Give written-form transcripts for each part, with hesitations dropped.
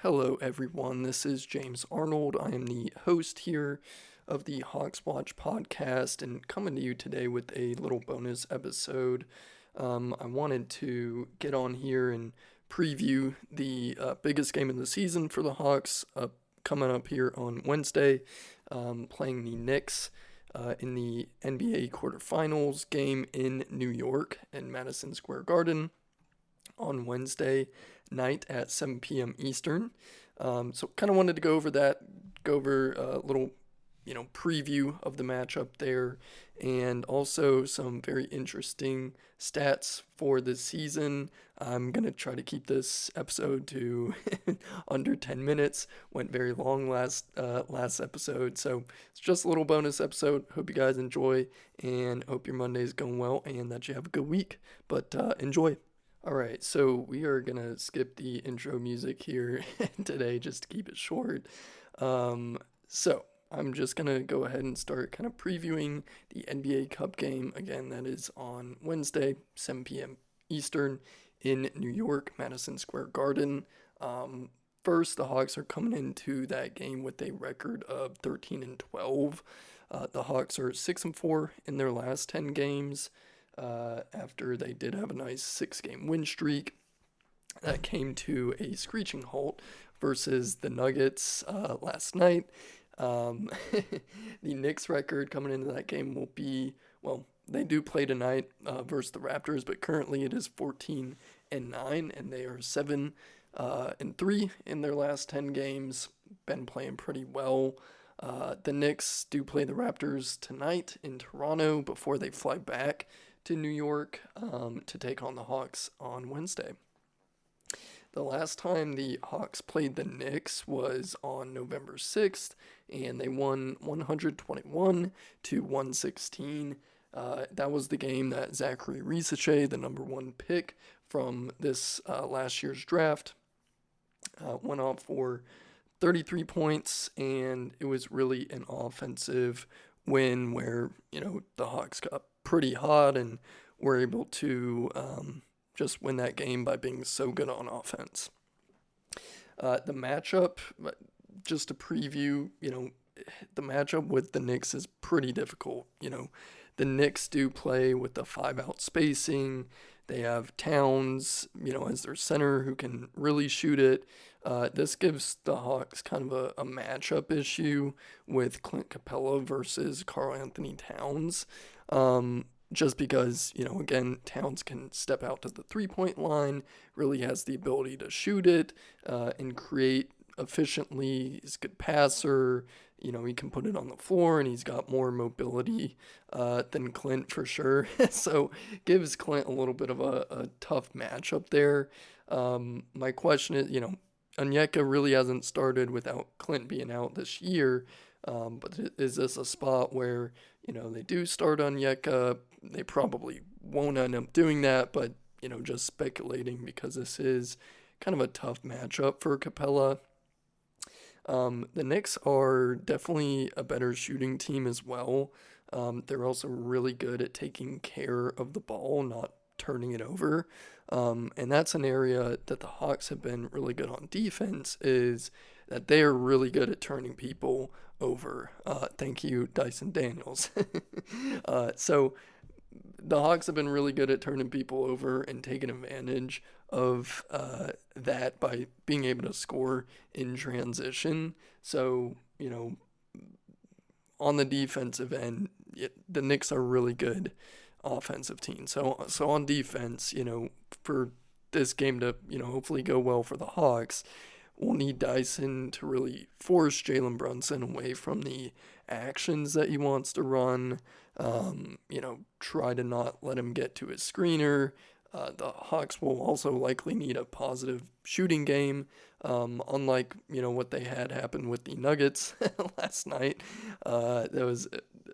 Hello, everyone. This is James Arnold. I am the host here of the Hawks Watch podcast and coming to you today with a little bonus episode. I wanted to get on here and preview the biggest game of the season for the Hawks coming up here on Wednesday, playing the Knicks. In the NBA quarterfinals game in New York in Madison Square Garden on Wednesday night at 7 p.m. Eastern. So kind of wanted to go over that, go over a little, preview of the matchup there, and also some very interesting stats for the season. I'm gonna try to keep this episode to under 10 minutes. Went very long last episode, so it's just a little bonus episode. Hope you guys enjoy, and hope your Monday's going well, and that you have a good week. But enjoy. Alright, so we are gonna skip the intro music here today just to keep it short. So I'm just gonna go ahead and start kind of previewing the NBA Cup game. Again, that is on Wednesday, 7 p.m. Eastern in New York, Madison Square Garden. First, the Hawks are coming into that game with a record of 13-12. The Hawks are 6-4 in their last 10 games. After they did have a nice 6-game win streak that came to a screeching halt versus the Nuggets last night. The Knicks record coming into that game will be, well, they do play tonight versus the Raptors, but currently it is 14-9, and they are 7-3 in their last 10 games. Been playing pretty well. The Knicks do play the Raptors tonight in Toronto before they fly back to New York to take on the Hawks on Wednesday. The last time the Hawks played the Knicks was on November 6th, and they won 121-116. That was the game that Zachary Risachet, the number one pick from this last year's draft, went off for 33 points, and it was really an offensive win where, the Hawks got pretty hot and were able to just win that game by being so good on offense. The matchup, just to preview, the matchup with the Knicks is pretty difficult. The Knicks do play with the 5-out spacing. They have Towns, as their center who can really shoot it. This gives the Hawks kind of a matchup issue with Clint Capella versus Karl Anthony Towns. Just because, again, Towns can step out to the three-point line, really has the ability to shoot it and create efficiently. He's a good passer. He can put it on the floor, and he's got more mobility than Clint for sure. So gives Clint a little bit of a tough matchup there. My question is, Onyeka really hasn't started without Clint being out this year. But is this a spot where, they do start Onyeka? They probably won't end up doing that, but, just speculating because this is kind of a tough matchup for Capella. The Knicks are definitely a better shooting team as well. They're also really good at taking care of the ball, not turning it over. And that's an area that the Hawks have been really good on defense, is that they are really good at turning people over. Thank you, Dyson Daniels. So the Hawks have been really good at turning people over and taking advantage of that by being able to score in transition. So, on the defensive end, the Knicks are really good offensive team. So on defense, for this game to, hopefully go well for the Hawks, we'll need Dyson to really force Jalen Brunson away from the actions that he wants to run. Try to not let him get to his screener. The Hawks will also likely need a positive shooting game, unlike, what they had happen with the Nuggets last night. That was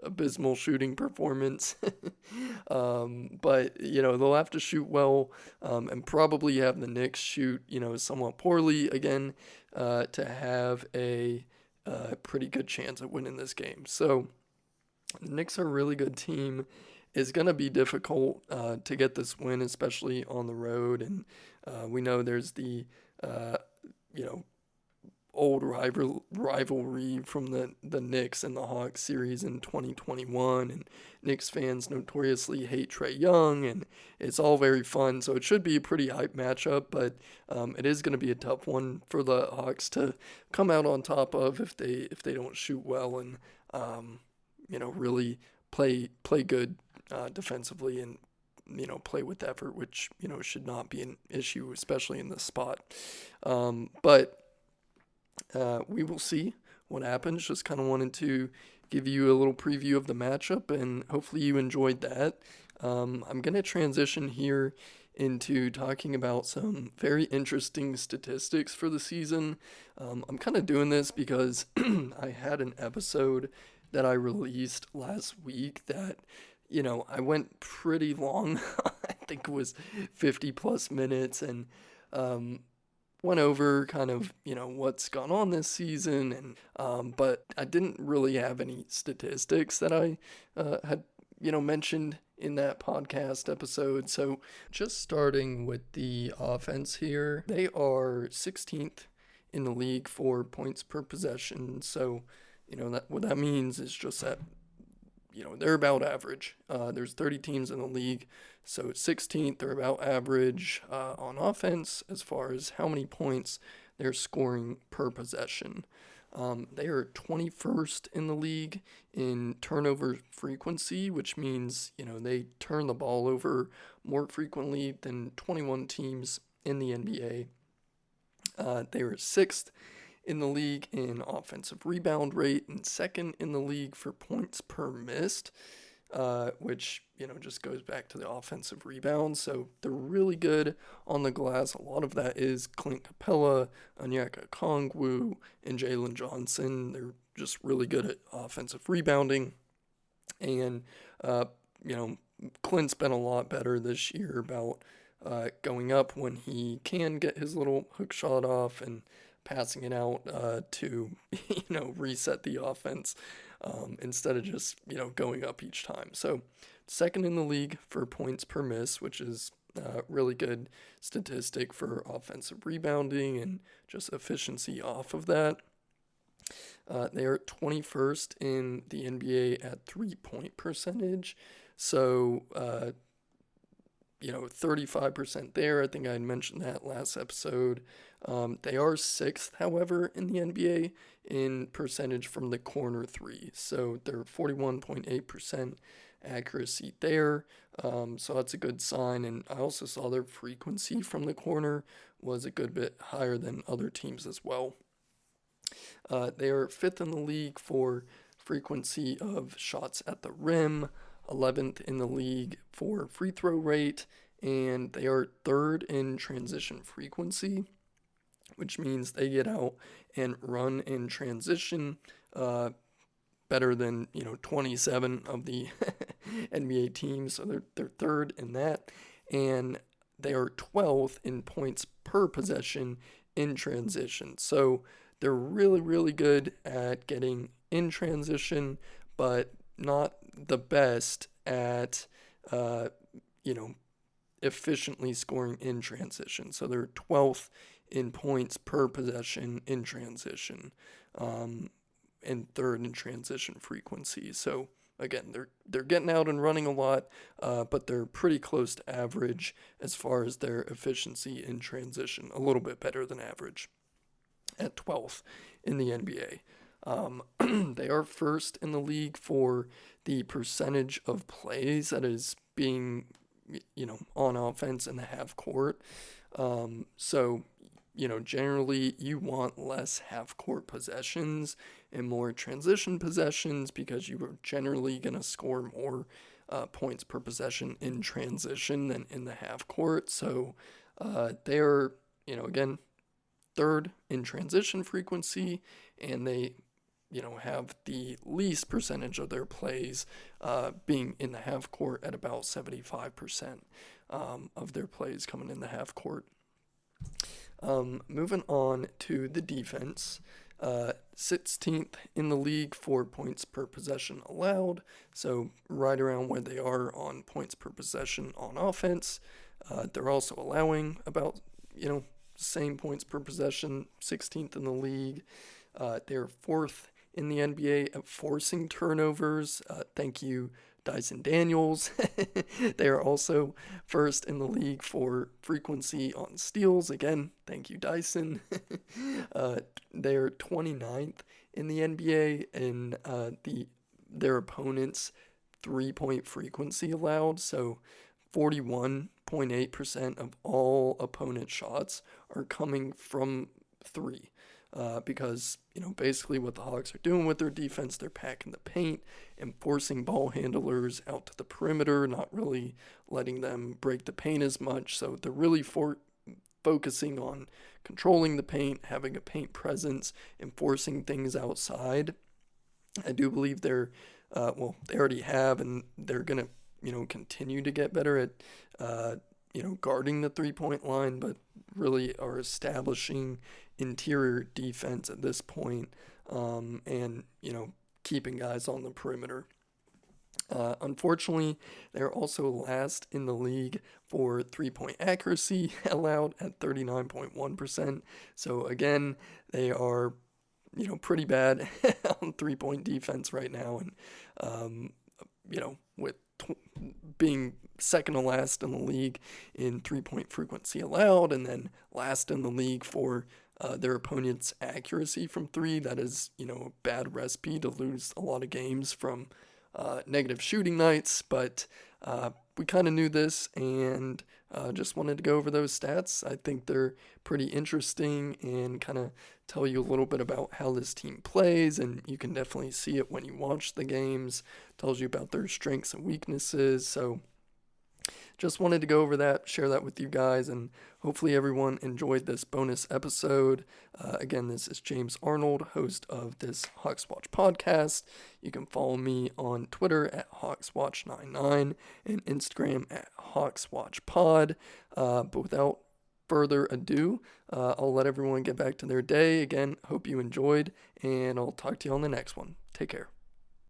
abysmal shooting performance. But, they'll have to shoot well, and probably have the Knicks shoot, somewhat poorly again, to have a pretty good chance at winning this game. So the Knicks are a really good team. It's going to be difficult to get this win, especially on the road. And we know there's the, old rivalry from the Knicks and the Hawks series in 2021, and Knicks fans notoriously hate Trae Young, and it's all very fun, so it should be a pretty hype matchup, but it is going to be a tough one for the Hawks to come out on top of if they don't shoot well and really play good defensively and play with effort, which should not be an issue, especially in this spot. But we will see what happens. Just kind of wanted to give you a little preview of the matchup, and hopefully you enjoyed that. I'm going to transition here into talking about some very interesting statistics for the season. I'm kind of doing this because I had an episode that I released last week that, I went pretty long. I think it was 50 plus minutes, and went over kind of, what's gone on this season, and but I didn't really have any statistics that I had, mentioned in that podcast episode. So just starting with the offense here, they are 16th in the league for points per possession. So, that what that means is just that, they're about average. There's 30 teams in the league, so 16th, they're about average on offense as far as how many points they're scoring per possession. They are 21st in the league in turnover frequency, which means, they turn the ball over more frequently than 21 teams in the NBA. They were 6th in the league in offensive rebound rate and 2nd in the league for points per missed, which, just goes back to the offensive rebound. So they're really good on the glass. A lot of that is Clint Capella, Onyeka Okongwu, and Jalen Johnson. They're just really good at offensive rebounding. And, Clint's been a lot better this year about going up when he can get his little hook shot off and passing it out to, reset the offense instead of just, going up each time. So 2nd in the league for points per miss, which is really good statistic for offensive rebounding and just efficiency off of that. They are 21st in the NBA at 3-point percentage. So, 35% there. I think I had mentioned that last episode. They are 6th, however, in the NBA in percentage from the corner three. So they're 41.8% accuracy there. So that's a good sign. And I also saw their frequency from the corner was a good bit higher than other teams as well. They are 5th in the league for frequency of shots at the rim, 11th in the league for free throw rate, and they are 3rd in transition frequency, which means they get out and run in transition better than 27 of the NBA teams. So they're 3rd in that, and they are 12th in points per possession in transition. So they're really, really good at getting in transition, but not the best at, efficiently scoring in transition. So they're 12th in points per possession in transition, and 3rd in transition frequency. So again, they're getting out and running a lot, but they're pretty close to average as far as their efficiency in transition, a little bit better than average at 12th in the NBA. They are 1st in the league for the percentage of plays that is being, on offense in the half court. So, generally you want less half court possessions and more transition possessions because you are generally going to score more points per possession in transition than in the half court. So they're, again, 3rd in transition frequency, and they have the least percentage of their plays being in the half court at about 75% of their plays coming in the half court. Moving on to the defense, 16th in the league for points per possession allowed, so right around where they are on points per possession on offense. They're also allowing about, same points per possession, 16th in the league. They're fourth in the NBA at forcing turnovers. Thank you, Dyson Daniels. They are also first in the league for frequency on steals. Again, thank you, Dyson. They're 29th in the NBA in their opponents' 3-point frequency allowed. So 41.8% of all opponent shots are coming from three. Because, basically what the Hawks are doing with their defense, they're packing the paint and forcing ball handlers out to the perimeter, not really letting them break the paint as much. So they're really focusing on controlling the paint, having a paint presence, and forcing things outside. I do believe they already have, and they're going to, continue to get better at, guarding the 3-point line, but really are establishing interior defense at this point, and, keeping guys on the perimeter. Unfortunately, they're also last in the league for 3-point accuracy allowed at 39.1%. So again, they are, pretty bad on 3-point defense right now. And, with being second to last in the league in 3-point frequency allowed, and then last in the league for their opponent's accuracy from three. That is, a bad recipe to lose a lot of games from negative shooting nights, but we kind of knew this and just wanted to go over those stats. I think they're pretty interesting and kind of tell you a little bit about how this team plays, and you can definitely see it when you watch the games. Tells you about their strengths and weaknesses. So just wanted to go over that, share that with you guys, and hopefully everyone enjoyed this bonus episode. Again, this is James Arnold, host of this Hawks Watch podcast. You can follow me on Twitter at HawksWatch99 and Instagram at HawksWatchPod. But without further ado, I'll let everyone get back to their day. Again, hope you enjoyed, and I'll talk to you on the next one. Take care.